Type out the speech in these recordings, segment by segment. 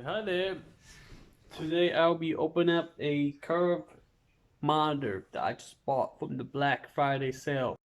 Hi there. Today I'll be opening up a curve monitor that I just bought from the Black Friday sale.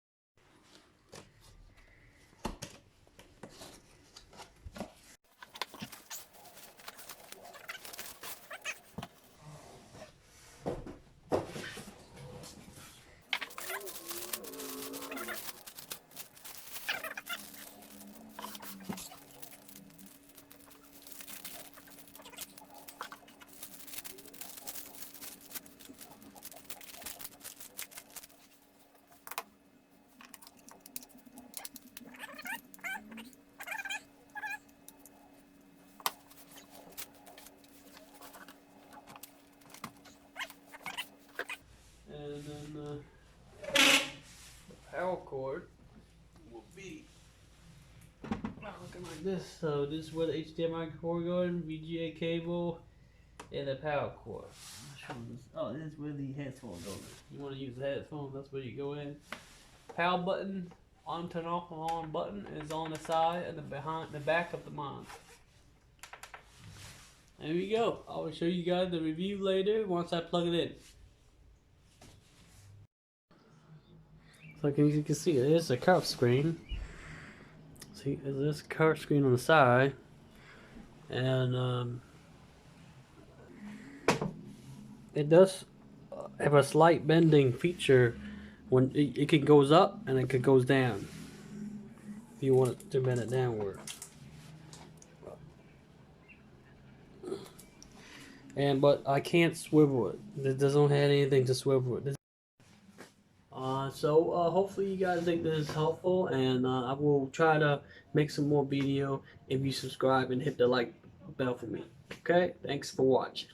And then the power cord will be looking like this. So this is where the HDMI cord going, VGA cable, and the power cord. Oh, this is where the headphones go. You want to use the headphones, that's where you go in. Power button, on turn off and on button is on the side and the back of the monitor. There we go. I will show you guys the review later once I plug it in. So as you can see, it is a curved screen. See, there's this curved screen on the side, and it does have a slight bending feature when it can goes up and it goes down. If you want to bend it downward. But I can't swivel it. It doesn't have anything to swivel it. Hopefully you guys think this is helpful, and I will try to make some more video if you subscribe and hit the like bell for me. Okay, thanks for watching.